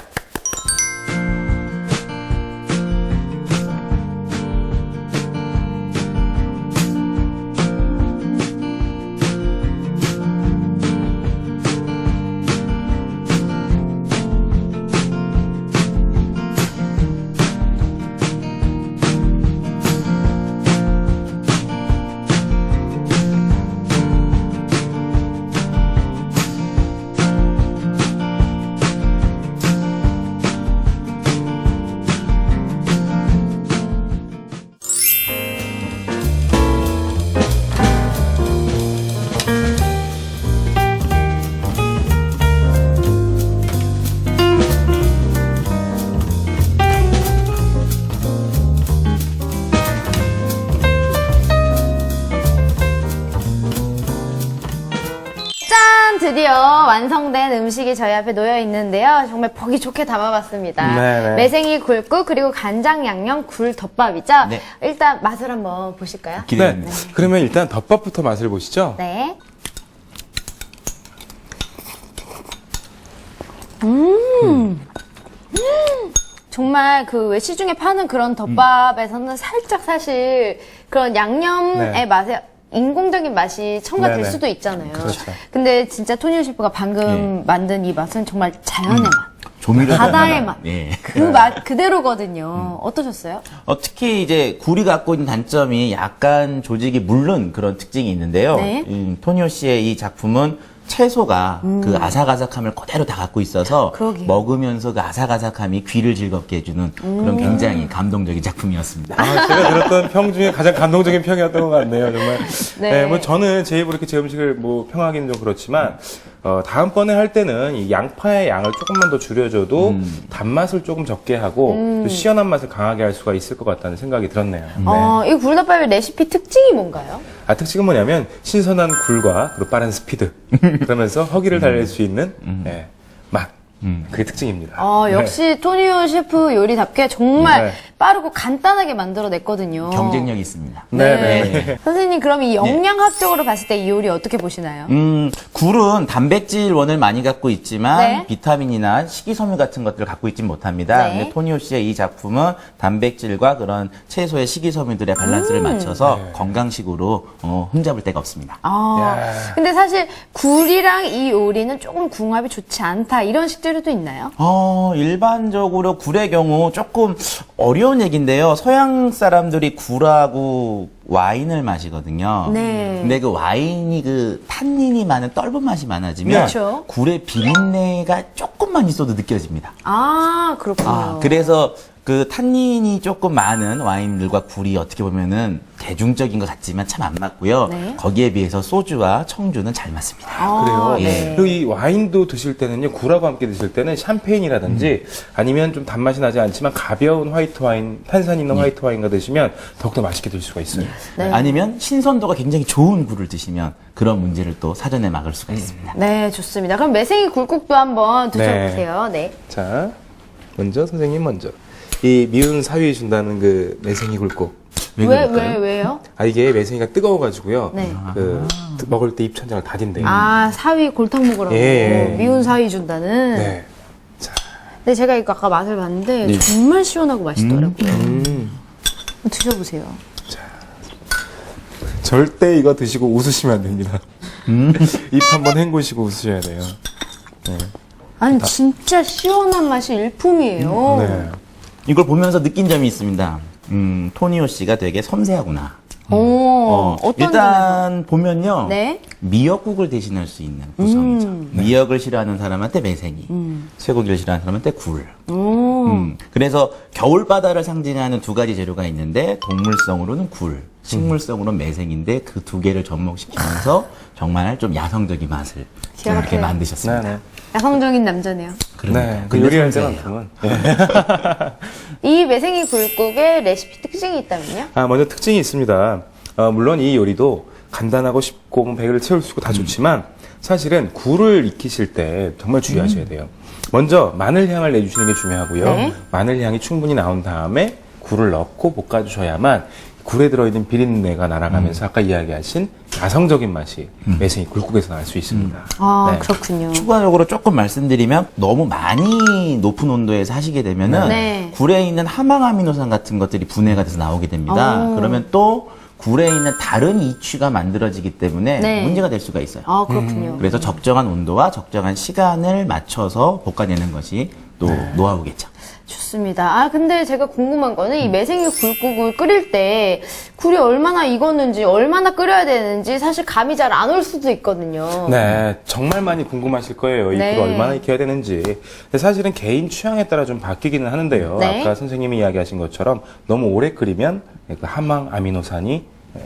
짠! 드디어 완성된 음식이 저희 앞에 놓여 있는데요. 정말 보기 좋게 담아봤습니다. 네네. 매생이 굴국 그리고 간장 양념 굴덮밥이죠. 네. 일단 맛을 한번 보실까요? 네. 기대됩니다. 그러면 일단 덮밥부터 맛을 보시죠. 네. 정말 그 왜 시중에 파는 그런 덮밥에서는 살짝 사실 그런 양념의 네. 맛에 인공적인 맛이 첨가될 네네. 수도 있잖아요. 그렇죠. 근데 진짜 토니오 셰프가 방금 만든 이 맛은 정말 자연의 맛. 조미료 바다의 맛. 예. 그 맛 그대로거든요. 어떠셨어요? 특히 이제 굴이 갖고 있는 단점이 약간 조직이 물른 그런 특징이 있는데요. 네. 토니오 씨의 이 작품은 채소가 그 아삭아삭함을 그대로 다 갖고 있어서 그러게요. 먹으면서 그 아삭아삭함이 귀를 즐겁게 해주는 그런 굉장히 감동적인 작품이었습니다. 제가 들었던 평 중에 가장 감동적인 평이었던 것 같네요, 정말. 네. 네, 뭐 저는 제 입으로 이렇게 제 음식을 뭐 평하기는 좀 그렇지만, 다음번에 할 때는 이 양파의 양을 조금만 더 줄여줘도 단맛을 조금 적게 하고 또 시원한 맛을 강하게 할 수가 있을 것 같다는 생각이 들었네요. 네. 이 굴덮밥의 레시피 특징이 뭔가요? 특징은 뭐냐면 신선한 굴과 그리고 빠른 스피드 그러면서 허기를 달랠 수 있는 네, 맛. 그게 특징입니다. 역시 토니오 셰프 요리답게 정말 네. 빠르고 간단하게 만들어냈거든요. 경쟁력이 있습니다. 네. 선생님, 그럼 이 영양학적으로 봤을 때 이 요리 어떻게 보시나요? 굴은 단백질원을 많이 갖고 있지만 네. 비타민이나 식이섬유 같은 것들을 갖고 있지 못합니다. 네. 근데 토니오 씨의 이 작품은 단백질과 그런 채소의 식이섬유들의 밸런스를 맞춰서 건강식으로 흠잡을 데가 없습니다. 근데 사실 굴이랑 이 요리는 조금 궁합이 좋지 않다 이런 식재료도 있나요? 일반적으로 굴의 경우 조금 어려운 얘기인데요. 서양 사람들이 굴하고 와인을 마시거든요. 네. 근데 그 와인이 그 탄닌이 많은 떫은 맛이 많아지면 그렇죠. 굴의 비린내가 조금만 있어도 느껴집니다. 그렇군요. 그래서 그 탄닌이 조금 많은 와인들과 굴이 어떻게 보면은 대중적인 것 같지만 참 안 맞고요. 네. 거기에 비해서 소주와 청주는 잘 맞습니다. 그래요. 네. 그리고 이 와인도 드실 때는요, 굴하고 함께 드실 때는 샴페인이라든지 아니면 좀 단맛이 나지 않지만 가벼운 화이트 와인, 탄산 있는 화이트 와인과 드시면 더욱더 맛있게 드실 수가 있어요. 네. 아니면 신선도가 굉장히 좋은 굴을 드시면 그런 문제를 또 사전에 막을 수가 있습니다. 네, 좋습니다. 그럼 매생이 굴국도 한번 드셔보세요. 네. 자, 먼저 선생님 먼저. 이 미운 사위 준다는 그 매생이 굴국. 왜요? 아, 이게 매생이가 뜨거워가지고요. 네. 먹을 때 입천장을 닫인대요. 아, 사위 골탕 먹으라고. 예. 미운 사위 준다는. 네. 근데 제가 이거 아까 맛을 봤는데 네. 정말 시원하고 맛있더라고요. 한번 드셔보세요. 절대 이거 드시고 웃으시면 안 됩니다. 입 한번 헹구시고 웃으셔야 돼요. 네. 아니, 진짜 시원한 맛이 일품이에요. 네. 이걸 보면서 느낀 점이 있습니다. 토니오 씨가 되게 섬세하구나. 어떤 일단 보면요. 네. 미역국을 대신할 수 있는 구성이죠. 미역을 싫어하는 사람한테 매생이, 쇠고기를 싫어하는 사람한테 굴. 그래서 겨울바다를 상징하는 두 가지 재료가 있는데 동물성으로는 굴, 식물성으로는 매생인데 그 두 개를 접목시키면서 정말 좀 야성적인 맛을 좀 이렇게 막혀요. 만드셨습니다. 네. 야성적인 남자네요. 네. 그 근데 요리할 섬세해요. 때만큼은. 이 매생이 굴국의 레시피 특징이 있다면요? 아, 먼저 특징이 있습니다. 물론 이 요리도 간단하고 쉽고 뭐 배를 채울 수 있고 다 좋지만 사실은 굴을 익히실 때 정말 주의하셔야 돼요. 먼저 마늘 향을 내주시는 게 중요하고요. 네. 마늘 향이 충분히 나온 다음에 굴을 넣고 볶아주셔야만 굴에 들어있는 비린내가 날아가면서 아까 이야기하신 야성적인 맛이 매생이 굴국에서 날 수 있습니다. 아, 네. 그렇군요. 추가적으로 조금 말씀드리면 너무 많이 높은 온도에서 하시게 되면은 네. 굴에 있는 항암미노산 같은 것들이 분해가 돼서 나오게 됩니다. 오. 그러면 또 굴에 있는 다른 이취가 만들어지기 때문에 네. 문제가 될 수가 있어요. 아, 그렇군요. 그래서 적정한 온도와 적정한 시간을 맞춰서 볶아내는 것이 또 노하우겠죠. 좋습니다. 아, 근데 제가 궁금한 거는 이 매생이 굴국을 끓일 때 굴이 얼마나 익었는지, 얼마나 끓여야 되는지 사실 감이 잘 안 올 수도 있거든요. 네, 정말 많이 궁금하실 거예요. 이 네. 굴을 얼마나 익혀야 되는지. 근데 사실은 개인 취향에 따라 좀 바뀌기는 하는데요. 네. 아까 선생님이 이야기하신 것처럼 너무 오래 끓이면 그 함황 아미노산이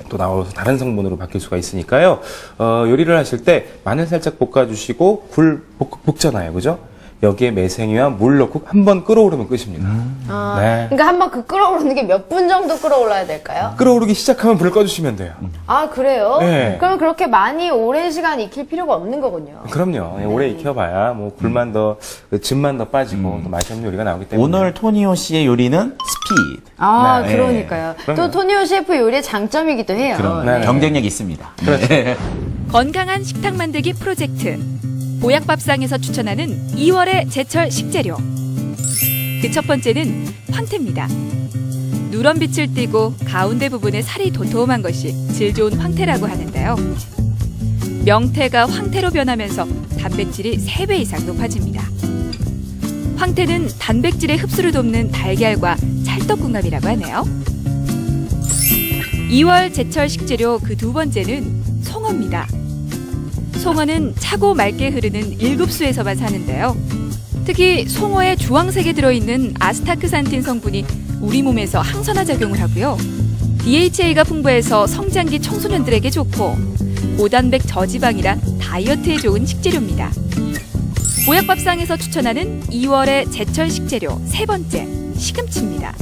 또 나와서 다른 성분으로 바뀔 수가 있으니까요. 요리를 하실 때 마늘 살짝 볶아주시고 굴 볶잖아요, 그죠? 여기에 매생이와 물 넣고 한번 끓어오르면 끝입니다. 아, 네. 그러니까 한번 그 끓어오르는 게 몇 분 정도 끓어올라야 될까요? 끓어오르기 시작하면 불을 꺼주시면 돼요. 아, 그래요? 네. 그럼 그렇게 많이 오랜 시간 익힐 필요가 없는 거군요. 그럼요. 오래 익혀봐야 뭐 굴만 더, 그 즙만 더 빠지고 또 맛이 없는 요리가 나오기 때문에. 오늘 토니오 씨의 요리는 스피드. 아, 네. 그러니까요. 그럼요. 또 토니오 셰프 요리의 장점이기도 해요. 그럼 네. 경쟁력이 있습니다. 네. 건강한 식탁 만들기 프로젝트. 보약밥상에서 추천하는 2월의 제철 식재료. 그 첫 번째는 황태입니다. 누런 빛을 띠고 가운데 부분에 살이 도톰한 것이 질 좋은 황태라고 하는데요. 명태가 황태로 변하면서 단백질이 3배 이상 높아집니다. 황태는 단백질의 흡수를 돕는 달걀과 찰떡궁합이라고 하네요. 2월 제철 식재료 그 두 번째는 송어입니다. 송어는 차고 맑게 흐르는 1급수에서만 사는데요. 특히 송어에 주황색에 들어있는 아스타크산틴 성분이 우리 몸에서 항산화 작용을 하고요. DHA가 풍부해서 성장기 청소년들에게 좋고 고단백 저지방이라 다이어트에 좋은 식재료입니다. 보약밥상에서 추천하는 2월의 제철 식재료 세 번째, 시금치입니다.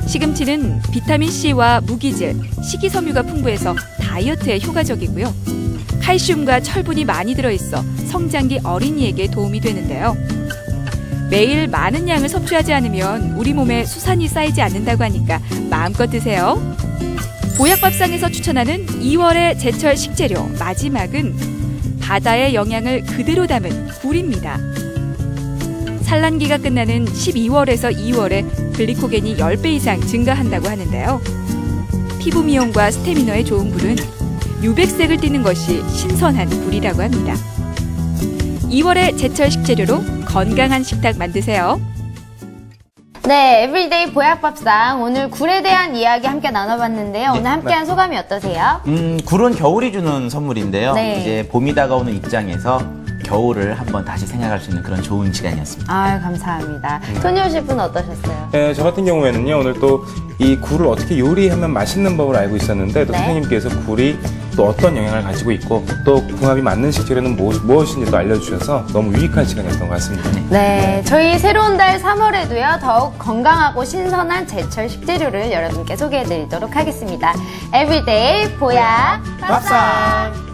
시금치는 비타민C와 무기질, 식이섬유가 풍부해서 다이어트에 효과적이고요. 칼슘과 철분이 많이 들어있어 성장기 어린이에게 도움이 되는데요. 매일 많은 양을 섭취하지 않으면 우리 몸에 수산이 쌓이지 않는다고 하니까 마음껏 드세요. 보약밥상에서 추천하는 2월의 제철 식재료 마지막은 바다의 영양을 그대로 담은 굴입니다. 산란기가 끝나는 12월에서 2월에 글리코겐이 10배 이상 증가한다고 하는데요. 피부 미용과 스태미너에 좋은 굴은 유백색을 띠는 것이 신선한 굴이라고 합니다. 2월의 제철 식재료로 건강한 식탁 만드세요. 네, 에브리데이 보약밥상 오늘 굴에 대한 이야기 함께 나눠봤는데요. 오늘 함께한 소감이 어떠세요? 굴은 겨울이 주는 선물인데요. 네. 이제 봄이 다가오는 입장에서 겨울을 한번 다시 생각할 수 있는 그런 좋은 시간이었습니다. 아, 감사합니다. 토니오 셰프는 어떠셨어요? 네, 저 같은 경우에는요, 오늘 또 이 굴을 어떻게 요리하면 맛있는 법을 알고 있었는데, 또 네. 선생님께서 굴이 또 어떤 영향을 가지고 있고, 또 궁합이 맞는 식재료는 무엇인지 또 알려주셔서 너무 유익한 시간이었던 것 같습니다. 네, 저희 새로운 달 3월에도요, 더욱 건강하고 신선한 제철 식재료를 여러분께 소개해드리도록 하겠습니다. Everyday 보야 밥상!